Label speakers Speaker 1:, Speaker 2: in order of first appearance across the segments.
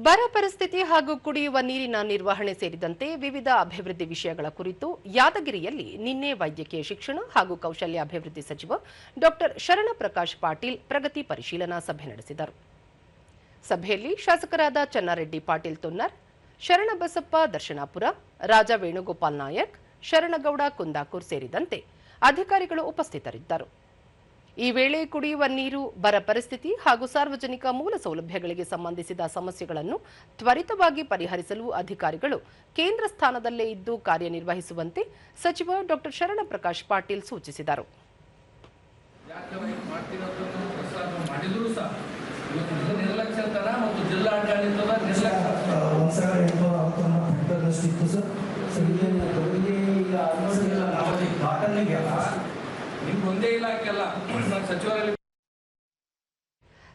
Speaker 1: ಬರ ಪರಿಸ್ಥಿತಿ ಹಾಗೂ ಕುಡಿಯುವ ನೀರಿನ ನಿರ್ವಹಣೆ ಸೇರಿದಂತೆ ವಿವಿಧ ಅಭಿವೃದ್ಧಿ ವಿಷಯಗಳ ಕುರಿತು ಯಾದಗಿರಿಯಲ್ಲಿ ನಿನ್ನೆ ವೈದ್ಯಕೀಯ ಶಿಕ್ಷಣ ಹಾಗೂ ಕೌಶಲ್ಯ ಅಭಿವೃದ್ಧಿ ಸಚಿವ ಡಾ ಶರಣಪ್ರಕಾಶ್ ಪಾಟೀಲ್ ಪ್ರಗತಿ ಪರಿಶೀಲನಾ ಸಭೆ ನಡೆಸಿದರು. ಸಭೆಯಲ್ಲಿ ಶಾಸಕರಾದ ಚನ್ನಾರೆಡ್ಡಿ ಪಾಟೀಲ್ ತುನ್ನರ್, ಶರಣಬಸಪ್ಪ ದರ್ಶನಾಪುರ, ರಾಜ ವೇಣುಗೋಪಾಲ್ ನಾಯಕ್, ಶರಣಗೌಡ ಕುಂದಾಕೂರ್ ಸೇರಿದಂತೆ ಅಧಿಕಾರಿಗಳು ಉಪಸ್ಥಿತರಿದ್ದರು. ಈ ವೇಳೆ ಕುಡಿಯುವ ನೀರು, ಬರ ಪರಿಸ್ಥಿತಿ ಹಾಗೂ ಸಾರ್ವಜನಿಕ ಮೂಲ ಸೌಲಭ್ಯಗಳಿಗೆ ಸಂಬಂಧಿಸಿದ ಸಮಸ್ಯೆಗಳನ್ನು ತ್ವರಿತವಾಗಿ ಪರಿಹರಿಸಲು ಅಧಿಕಾರಿಗಳು ಕೇಂದ್ರ ಸ್ಥಾನದಲ್ಲೇ ಇದ್ದು ಕಾರ್ಯನಿರ್ವಹಿಸುವಂತೆ ಸಚಿವ ಡಾ ಶರಣಪ್ರಕಾಶ್ ಪಾಟೀಲ್ ಸೂಚಿಸಿದರು.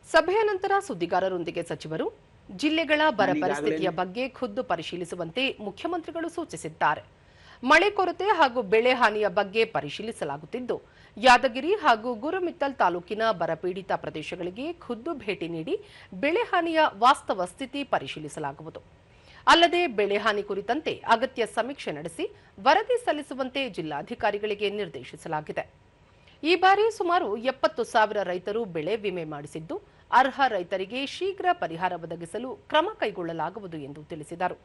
Speaker 1: ಸಭೆಯ ನಂತರ ಸುದ್ದಿಗಾರರೊಂದಿಗೆ ಸಚಿವರು ಜಿಲ್ಲೆಗಳ ಬರ ಪರಿಸ್ಥಿತಿಯ ಬಗ್ಗೆ ಖುದ್ದು ಪರಿಶೀಲಿಸುವಂತೆ ಮುಖ್ಯಮಂತ್ರಿಗಳು ಸೂಚಿಸಿದ್ದಾರೆ. ಮಳೆ ಕೊರತೆ ಹಾಗೂ ಬೆಳೆ ಹಾನಿಯ ಬಗ್ಗೆ ಪರಿಶೀಲಿಸಲಾಗುತ್ತಿದ್ದು, ಯಾದಗಿರಿ ಹಾಗೂ ಗುರುಮಿತ್ತಲ್ ತಾಲೂಕಿನ ಬರಪೀಡಿತ ಪ್ರದೇಶಗಳಿಗೆ ಖುದ್ದು ಭೇಟಿ ನೀಡಿ ಬೆಳೆ ಹಾನಿಯ ವಾಸ್ತವ ಸ್ಥಿತಿ ಪರಿಶೀಲಿಸಲಾಗುವುದು. ಅಲ್ಲದೆ ಬೆಳೆ ಹಾನಿ ಕುರಿತಂತೆ ಅಗತ್ಯ ಸಮೀಕ್ಷೆ ನಡೆಸಿ ವರದಿ ಸಲ್ಲಿಸುವಂತೆ ಜಿಲ್ಲಾಧಿಕಾರಿಗಳಿಗೆ ನಿರ್ದೇಶಿಸಲಾಗಿದೆ. ಈ ಬಾರಿ ಸುಮಾರು 70,000 ರೈತರು ಬೆಳೆ ವಿಮೆ ಮಾಡಿಸಿದ್ದು, ಅರ್ಹ ರೈತರಿಗೆ ಶೀಘ್ರ ಪರಿಹಾರ ಒದಗಿಸಲು ಕ್ರಮ ಕೈಗೊಳ್ಳಲಾಗುವುದು ಎಂದು ತಿಳಿಸಿದರು.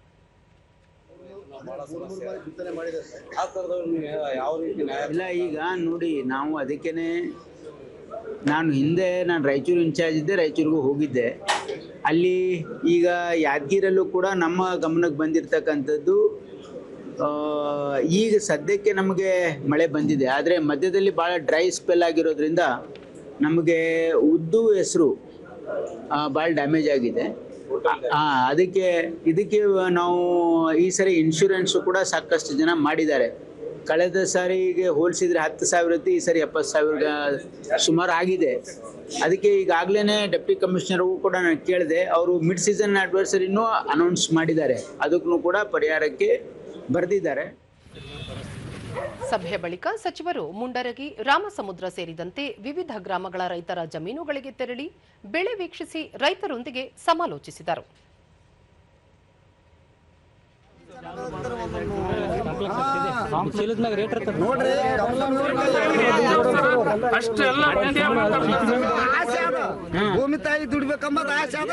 Speaker 2: ಇಲ್ಲ, ಈಗ ನೋಡಿ, ನಾವು ಅದಕ್ಕೇನೆ ನಾನು ರಾಯಚೂರು ಇನ್ಚಾರ್ಜ್ ಇದ್ದೆ, ರಾಯಚೂರಿಗೂ ಹೋಗಿದ್ದೆ. ಅಲ್ಲಿ ಈಗ ಯಾದಗಿರಲ್ಲೂ ಕೂಡ ನಮ್ಮ ಗಮನಕ್ಕೆ ಬಂದಿರತಕ್ಕಂಥದ್ದು, ಈಗ ಸದ್ಯಕ್ಕೆ ನಮಗೆ ಮಳೆ ಬಂದಿದೆ. ಆದರೆ ಮಧ್ಯದಲ್ಲಿ ಭಾಳ ಡ್ರೈ ಸ್ಪೆಲ್ ಆಗಿರೋದ್ರಿಂದ ನಮಗೆ ಉದ್ದು ಹೆಸರು ಭಾಳ ಡ್ಯಾಮೇಜ್ ಆಗಿದೆ. ಇದಕ್ಕೆ ನಾವು ಈ ಸರಿ ಇನ್ಶೂರೆನ್ಸು ಕೂಡ ಸಾಕಷ್ಟು ಜನ ಮಾಡಿದ್ದಾರೆ. ಕಳೆದ ಸಾರಿಗೆ ಹೋಲಿಸಿದ್ರೆ 10,000 ಇತ್ತು, ಈ ಸರಿ 70,000 ಸುಮಾರು ಆಗಿದೆ. ಅದಕ್ಕೆ ಈಗಾಗಲೇ ಡೆಪ್ಟಿ ಕಮಿಷನರ್ಗೂ ಕೂಡ ನಾನು ಕೇಳಿದೆ, ಅವರು ಮಿಡ್ ಸೀಸನ್ ಅಡ್ವೈಸರಿನೂ ಅನೌನ್ಸ್ ಮಾಡಿದ್ದಾರೆ, ಅದಕ್ಕೂ ಕೂಡ ಪರಿಹಾರಕ್ಕೆ ಬರೆದಿದ್ದಾರೆ.
Speaker 1: ಸಭೆಯ ಬಳಿಕ ಸಚಿವರು ಮುಂಡರಗಿ, ರಾಮಸಮುದ್ರ ಸೇರಿದಂತೆ ವಿವಿಧ ಗ್ರಾಮಗಳ ರೈತರ ಜಮೀನುಗಳಿಗೆ ತೆರಳಿ ಬೆಳೆ ವೀಕ್ಷಿಸಿ ರೈತರೊಂದಿಗೆ ಸಮಾಲೋಚಿಸಿದರು.
Speaker 3: ಭೂಮಿ ತಾಯಿ ದುಡ್ಬೇಕಂಬ ಆಸೆ ಅದ.